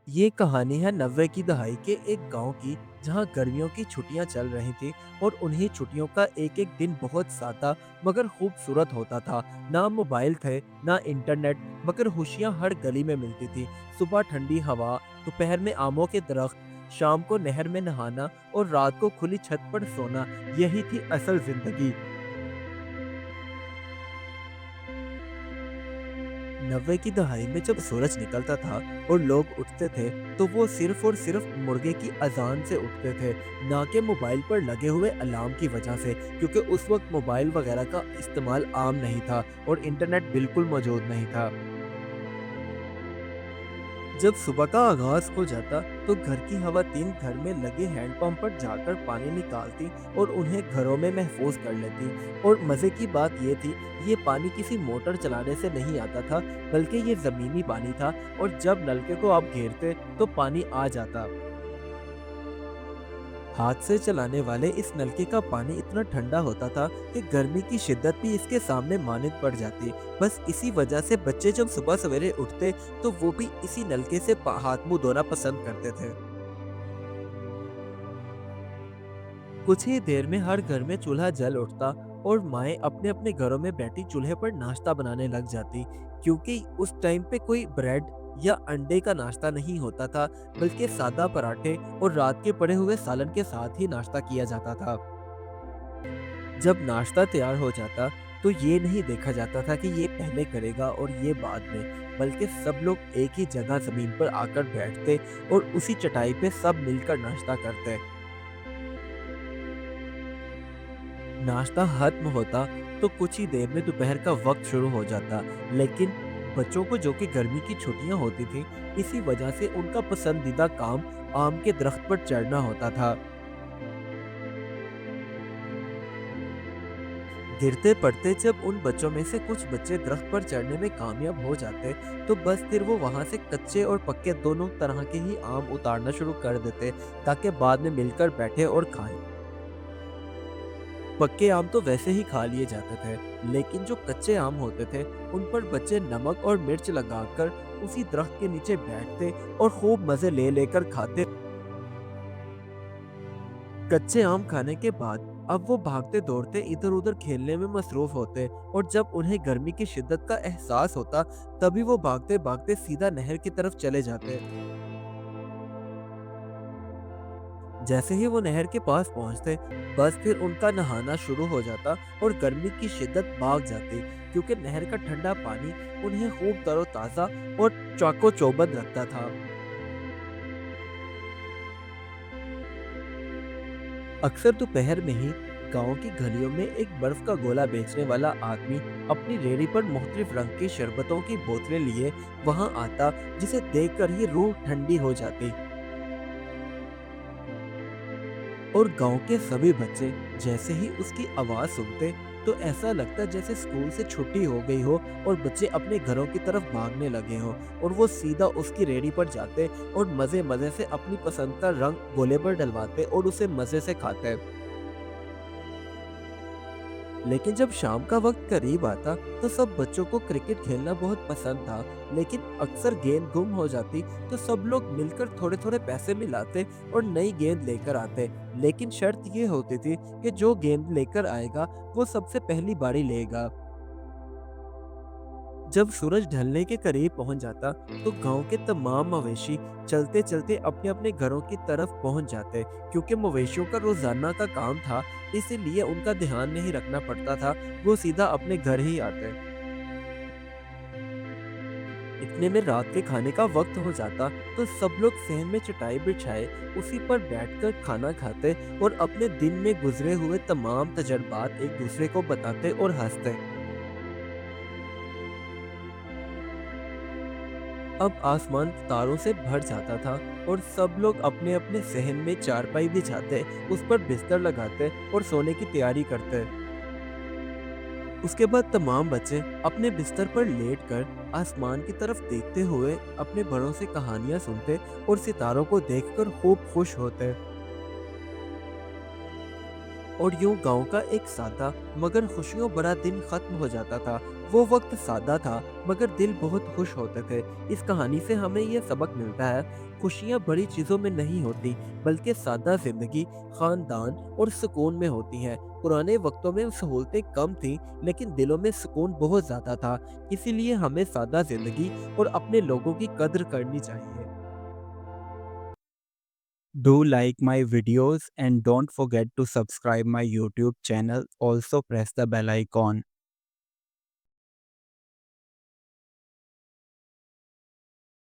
ये कहानी है 90 की दहाई के एक गांव की, जहां गर्मियों की छुट्टियां चल रही थी। और उन्हीं छुट्टियों का एक एक दिन बहुत सादा मगर खूबसूरत होता था। ना मोबाइल थे, ना इंटरनेट, मगर खुशियां हर गली में मिलती थी। सुबह ठंडी हवा, दोपहर में आमों के दरख्त, शाम को नहर में नहाना और रात को खुली छत पर सोना, यही थी असल जिंदगी। 90 की दहाई में जब सूरज निकलता था और लोग उठते थे, तो वो सिर्फ और सिर्फ मुर्गे की अजान से उठते थे, ना कि मोबाइल पर लगे हुए अलार्म की वजह से, क्योंकि उस वक्त मोबाइल वगैरह का इस्तेमाल आम नहीं था और इंटरनेट बिल्कुल मौजूद नहीं था। जब सुबह का आगाज हो जाता, तो घर की खवातीन घर में लगे हैंडपंप पर जाकर पानी निकालती और उन्हें घरों में महफूज कर लेती। और मजे की बात ये थी, ये पानी किसी मोटर चलाने से नहीं आता था, बल्कि ये जमीनी पानी था। और जब नलके को आप घेरते, तो पानी आ जाता। हाथ से चलाने वाले इस नलके का पानी इतना ठंडा होता था कि गर्मी की शिद्दत भी इसके सामने मानद पड़ जाती। बस इसी वजह से बच्चे जब सुबह सवेरे उठते, तो वो भी इसी नलके से हाथ मुंह धोना पसंद करते थे। कुछ ही देर में हर घर में चूल्हा जल उठता और माएं अपने अपने घरों में बैठी चूल्हे पर नाश्ता बनाने लग जाती, क्योंकि उस टाइम पे कोई ब्रेड या अंडे का नाश्ता नहीं होता था, बल्कि सादा पराठे और रात के पड़े हुए सालन के साथ ही नाश्ता किया जाता था। जब नाश्ता तैयार हो जाता, तो ये नहीं देखा जाता था कि ये पहले करेगा और ये बाद में, बल्कि सब लोग एक ही जगह जमीन पर आकर बैठते और उसी चटाई पे सब मिलकर नाश्ता करते। नाश्ता खत्म होता, तो कुछ ही देर में दोपहर का वक्त शुरू हो जाता। लेकिन बच्चों को, जो कि गर्मी की छुट्टियां होती थी, इसी वजह से उनका पसंदीदा काम आम के दरख्त पर चढ़ना होता था। गिरते पड़ते जब उन बच्चों में से कुछ बच्चे दरख्त पर चढ़ने में कामयाब हो जाते, तो बस फिर वो वहां से कच्चे और पक्के दोनों तरह के ही आम उतारना शुरू कर देते, ताकि बाद में मिलकर बैठे और खाएं। पक्के आम तो वैसे ही खा लिए जाते थे, लेकिन जो कच्चे आम होते थे, उन पर बच्चे नमक और मिर्च लगाकर उसी दरख्त के नीचे बैठते और खूब मजे ले लेकर खाते। कच्चे आम खाने के बाद अब वो भागते दौड़ते इधर उधर खेलने में मसरूफ होते। और जब उन्हें गर्मी की शिद्दत का एहसास होता, तभी वो भागते भागते सीधा नहर की तरफ चले जाते। जैसे ही वो नहर के पास पहुंचते, बस फिर उनका नहाना शुरू हो जाता और गर्मी की शिद्दत भाग जाती, क्योंकि नहर का ठंडा पानी उन्हें खूब तरोताजा और चाको चौबंद रखता था। अक्सर दोपहर में ही गांव की गलियों में एक बर्फ का गोला बेचने वाला आदमी अपनी रेहड़ी पर मुख्तलिफ रंग की शरबतों की बोतलें लिए वहां आता, जिसे देखकर ही रूह ठंडी हो जाती। और गांव के सभी बच्चे जैसे ही उसकी आवाज सुनते, तो ऐसा लगता जैसे स्कूल से छुट्टी हो गई हो और बच्चे अपने घरों की तरफ भागने लगे हो। और वो सीधा उसकी रेहड़ी पर जाते और मजे मजे से अपनी पसंद का रंग गोले पर डलवाते और उसे मजे से खाते। लेकिन जब शाम का वक्त करीब आता, तो सब बच्चों को क्रिकेट खेलना बहुत पसंद था। लेकिन अक्सर गेंद गुम हो जाती, तो सब लोग मिलकर थोड़े थोड़े पैसे मिलाते और नई गेंद लेकर आते। लेकिन शर्त ये होती थी कि जो गेंद लेकर आएगा, वो सबसे पहली बारी लेगा। जब सूरज ढलने के करीब पहुंच जाता, तो गांव के तमाम मवेशी चलते चलते अपने अपने घरों की तरफ पहुंच जाते, क्योंकि मवेशियों का रोजाना का काम था, इसीलिए उनका ध्यान नहीं रखना पड़ता था। वो सीधा अपने घर ही आते। इतने में रात के खाने का वक्त हो जाता, तो सब लोग सहन में चटाई बिछाए उसी पर बैठकर खाना खाते और अपने दिन में गुजरे हुए तमाम तजर्बात एक दूसरे को बताते और हंसते। अब आसमान तारों से भर जाता था और सब लोग अपने अपने सहन में चारपाई बिछाते, उस पर बिस्तर लगाते और सोने की तैयारी करते। उसके बाद तमाम बच्चे अपने बिस्तर पर लेटकर आसमान की तरफ देखते हुए अपने बड़ों से कहानियां सुनते और सितारों को देखकर खूब खुश होते। और यूं गांव का एक सादा मगर खुशियों भरा दिन खत्म हो जाता था। वो वक्त सादा था मगर दिल बहुत खुश होते थे। इस कहानी से हमें ये सबक मिलता है, खुशियाँ बड़ी चीज़ों में नहीं होती, बल्कि सादा जिंदगी, खानदान और सुकून में होती हैं। पुराने वक्तों में सहूलतें कम थीं, लेकिन दिलों में सुकून बहुत ज़्यादा था। इसीलिए हमें सादा जिंदगी और अपने लोगों की कद्र करनी चाहिए। Do like my videos and don't forget to subscribe my YouTube channel. Also press the bell icon.